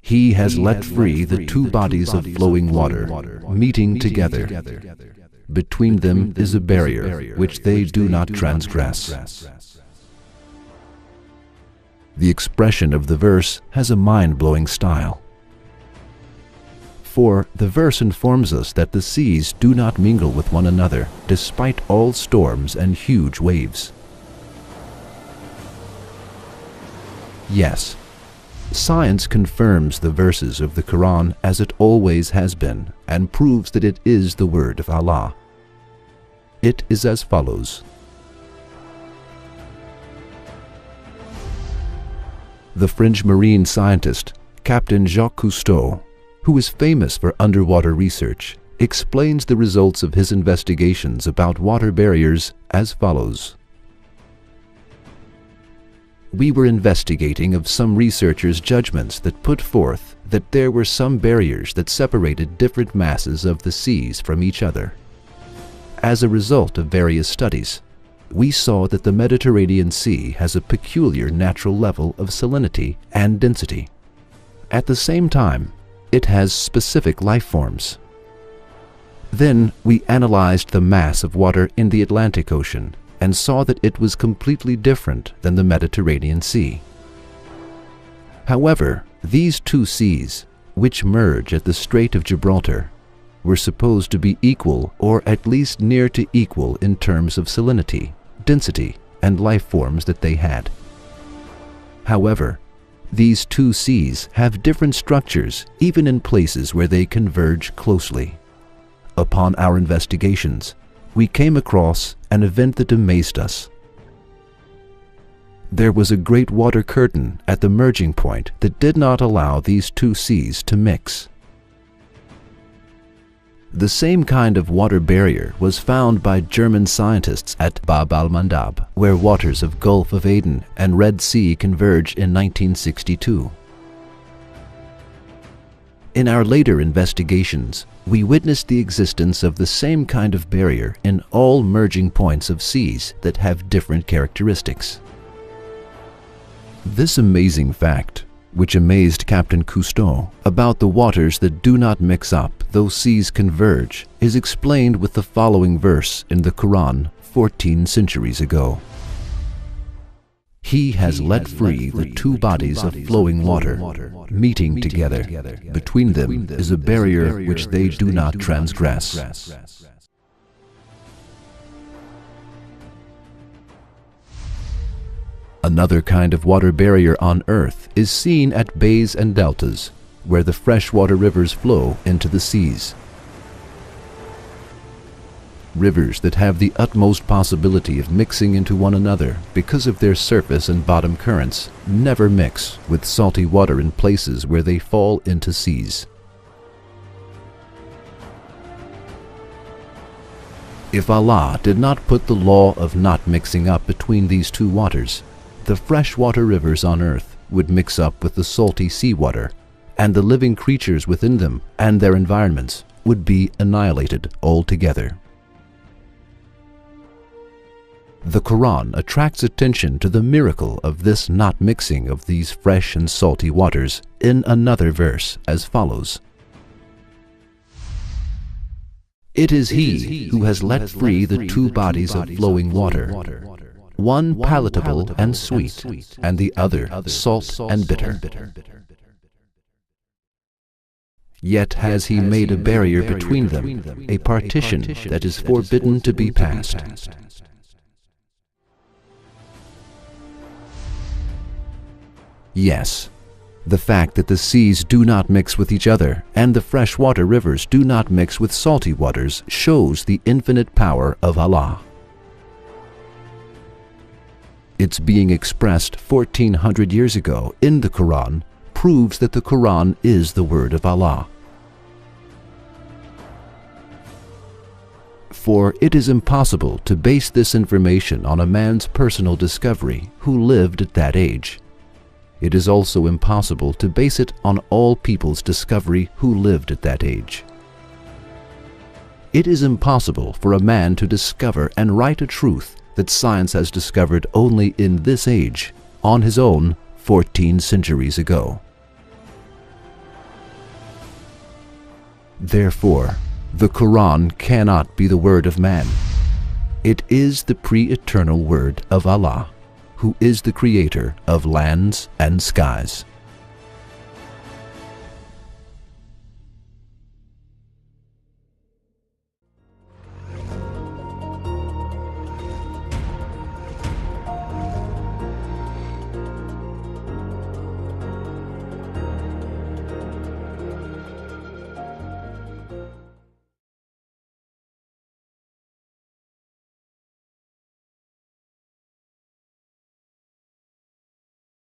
He has let free the two bodies of flowing water, meeting together. Between them is a barrier which they do not transgress. The expression of the verse has a mind-blowing style. For the verse informs us that the seas do not mingle with one another despite all storms and huge waves. Yes, science confirms the verses of the Qur'an as it always has been and proves that it is the word of Allah. It is as follows. The French marine scientist, Captain Jacques Cousteau, who is famous for underwater research, explains the results of his investigations about water barriers as follows. We were investigating of some researchers' judgments that put forth that there were some barriers that separated different masses of the seas from each other. As a result of various studies, we saw that the Mediterranean Sea has a peculiar natural level of salinity and density. At the same time, it has specific life forms. Then we analyzed the mass of water in the Atlantic Ocean and saw that it was completely different than the Mediterranean Sea. However, these two seas, which merge at the Strait of Gibraltar, were supposed to be equal or at least near to equal in terms of salinity, density, and life forms that they had. However, these two seas have different structures even in places where they converge closely. Upon our investigations, we came across an event that amazed us. There was a great water curtain at the merging point that did not allow these two seas to mix. The same kind of water barrier was found by German scientists at Bab al-Mandab, where waters of Gulf of Aden and Red Sea converge in 1962. In our later investigations, we witnessed the existence of the same kind of barrier in all merging points of seas that have different characteristics. This amazing fact, which amazed Captain Cousteau about the waters that do not mix up though seas converge, is explained with the following verse in the Qur'an 14 centuries ago. He has let free the two bodies of flowing water, meeting together. Between them is a barrier which they do not transgress. Another kind of water barrier on Earth is seen at bays and deltas, where the freshwater rivers flow into the seas. Rivers that have the utmost possibility of mixing into one another because of their surface and bottom currents never mix with salty water in places where they fall into seas. If Allah did not put the law of not mixing up between these two waters, the freshwater rivers on Earth would mix up with the salty seawater, and the living creatures within them and their environments would be annihilated altogether. The Qur'an attracts attention to the miracle of this not mixing of these fresh and salty waters in another verse as follows. It is He who has let free the two bodies of flowing water, one palatable and sweet, and the other salt and bitter. Yet has He made a barrier between them, a partition that is forbidden to be passed. Yes, the fact that the seas do not mix with each other and the freshwater rivers do not mix with salty waters shows the infinite power of Allah. Its being expressed 1400 years ago in the Qur'an proves that the Qur'an is the word of Allah. For it is impossible to base this information on a man's personal discovery who lived at that age. It is also impossible to base it on all people's discovery who lived at that age. It is impossible for a man to discover and write a truth that science has discovered only in this age, on his own 14 centuries ago. Therefore, the Qur'an cannot be the word of man. It is the pre-eternal word of Allah, who is the creator of lands and skies.